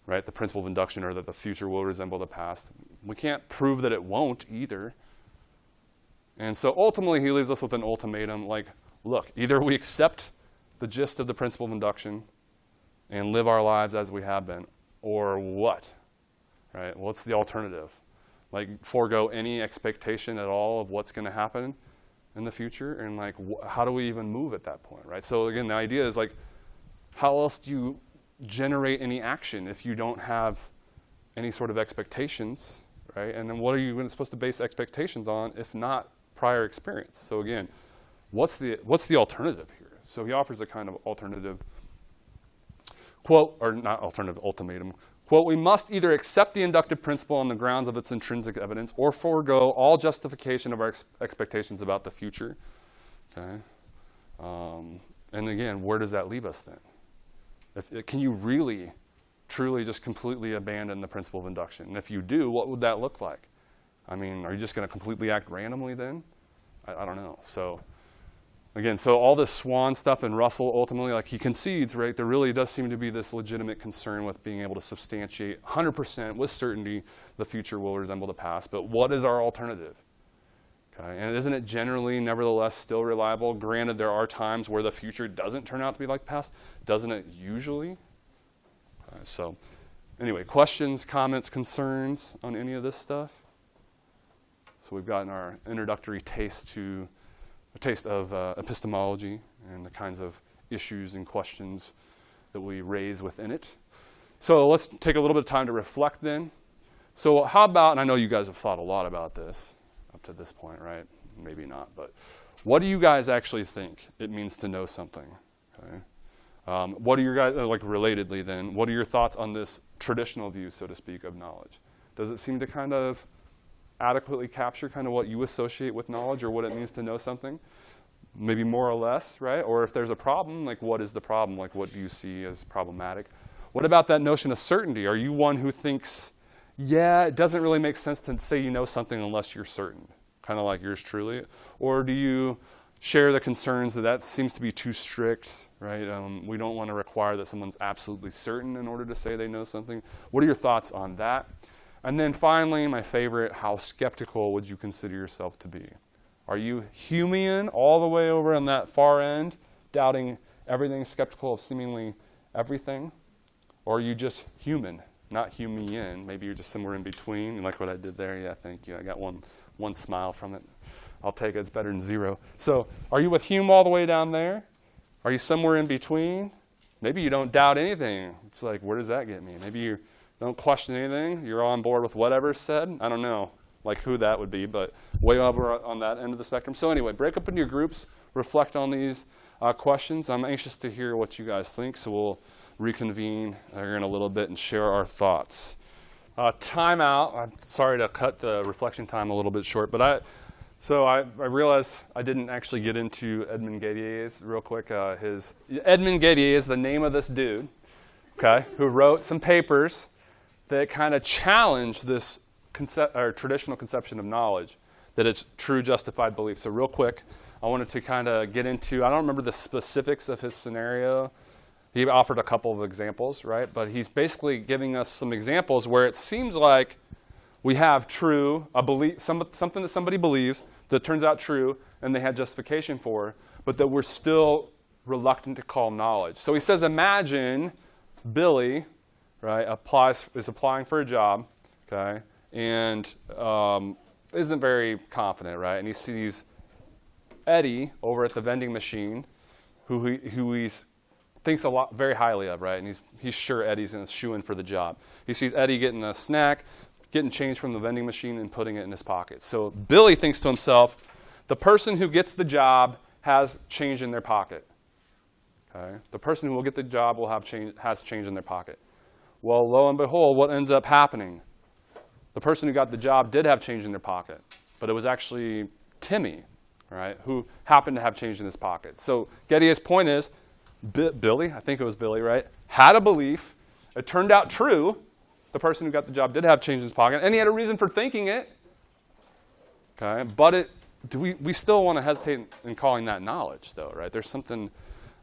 right, the principle of induction, or that the future will resemble the past. We can't prove that it won't either. And so ultimately, he leaves us with an ultimatum, like, look, either we accept the gist of the principle of induction and live our lives as we have been, or what? Right? What's the alternative? Like, forego any expectation at all of what's going to happen in the future? And like, how do we even move at that point, right? So again, the idea is like, how else do you generate any action if you don't have any sort of expectations, right? And then what are you supposed to base expectations on if not prior experience? So again, what's the alternative here? So he offers a kind of alternative quote, or not alternative, ultimatum. Quote, we must either accept the inductive principle on the grounds of its intrinsic evidence or forego all justification of our expectations about the future. Okay. And again, where does that leave us then? Can you really, truly just completely abandon the principle of induction? And if you do, what would that look like? I mean, are you just going to completely act randomly then? I don't know. So again, so all this Swan stuff and Russell ultimately, like he concedes, right, there really does seem to be this legitimate concern with being able to substantiate 100% with certainty the future will resemble the past. But what is our alternative? Okay, and isn't it generally, nevertheless, still reliable? Granted, there are times where the future doesn't turn out to be like the past. Doesn't it usually? So anyway, questions, comments, concerns on any of this stuff? So we've gotten our introductory taste of epistemology and the kinds of issues and questions that we raise within it. So let's take a little bit of time to reflect then. So how about, and I know you guys have thought a lot about this up to this point, right? Maybe not, but what do you guys actually think it means to know something? Okay. What are your guys, like relatedly then, what are your thoughts on this traditional view, so to speak, of knowledge? Does it seem to kind of adequately capture kind of what you associate with knowledge or what it means to know something? Maybe more or less, right? Or if there's a problem, like what is the problem? Like what do you see as problematic? What about that notion of certainty? Are you one who thinks, yeah, it doesn't really make sense to say you know something unless you're certain, kind of like yours truly? Or do you share the concerns that seems to be too strict, right? We don't want to require that someone's absolutely certain in order to say they know something. What are your thoughts on that? And then finally, my favorite, how skeptical would you consider yourself to be? Are you Humean all the way over on that far end, doubting everything, skeptical of seemingly everything? Or are you just human, not Humean? Maybe you're just somewhere in between. You like what I did there? Yeah, thank you. I got one smile from it. I'll take it. It's better than zero. So are you with Hume all the way down there? Are you somewhere in between? Maybe you don't doubt anything. It's like, where does that get me? Maybe you don't question anything. You're on board with whatever's said. I don't know, like who that would be, but way over on that end of the spectrum. So anyway, break up into your groups, reflect on these questions. I'm anxious to hear what you guys think, so we'll reconvene here in a little bit and share our thoughts. Time out. I'm sorry to cut the reflection time a little bit short, but I realized I didn't actually get into Edmund Gettier's real quick. Edmund Gettier is the name of this dude, okay, who wrote some papers that kind of challenge this traditional conception of knowledge, that it's true justified belief. So real quick, I wanted to kind of get into, I don't remember the specifics of his scenario. He offered a couple of examples, right? But he's basically giving us some examples where it seems like we have true, a belief, something that somebody believes that turns out true and they had justification for, but that we're still reluctant to call knowledge. So he says, imagine Billy, right, is applying for a job, okay, and isn't very confident, right? And he sees Eddie over at the vending machine, who he thinks very highly of, right? And he's sure Eddie's going to shoe in for the job. He sees Eddie getting a snack, getting change from the vending machine and putting it in his pocket. So Billy thinks to himself, the person who gets the job has change in their pocket. Okay? The person who will get the job has change in their pocket. Well, lo and behold, what ends up happening? The person who got the job did have change in their pocket, but it was actually Timmy, right, who happened to have change in his pocket. So Gettier's point is, Billy, I think it was Billy, right, had a belief. It turned out true. The person who got the job did have change in his pocket, and he had a reason for thinking it. Okay, but we still want to hesitate in calling that knowledge, though, right? There's something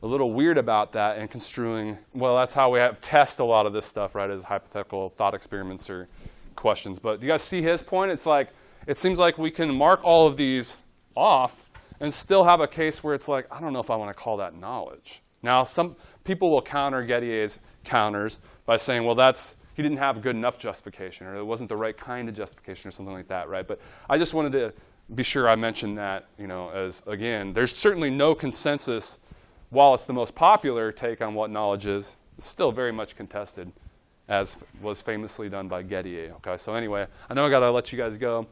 a little weird about that and construing. Well, that's how we test a lot of this stuff, right, as hypothetical thought experiments or questions. But do you guys see his point? It's like it seems like we can mark all of these off and still have a case where it's like, I don't know if I want to call that knowledge. Now, some people will counter Gettier's counters by saying, well, he didn't have good enough justification, or it wasn't the right kind of justification, or something like that, right? But I just wanted to be sure I mention that, as, again, there's certainly no consensus. While it's the most popular take on what knowledge is, it's still very much contested, as was famously done by Gettier. Okay, so anyway, I know I got to let you guys go.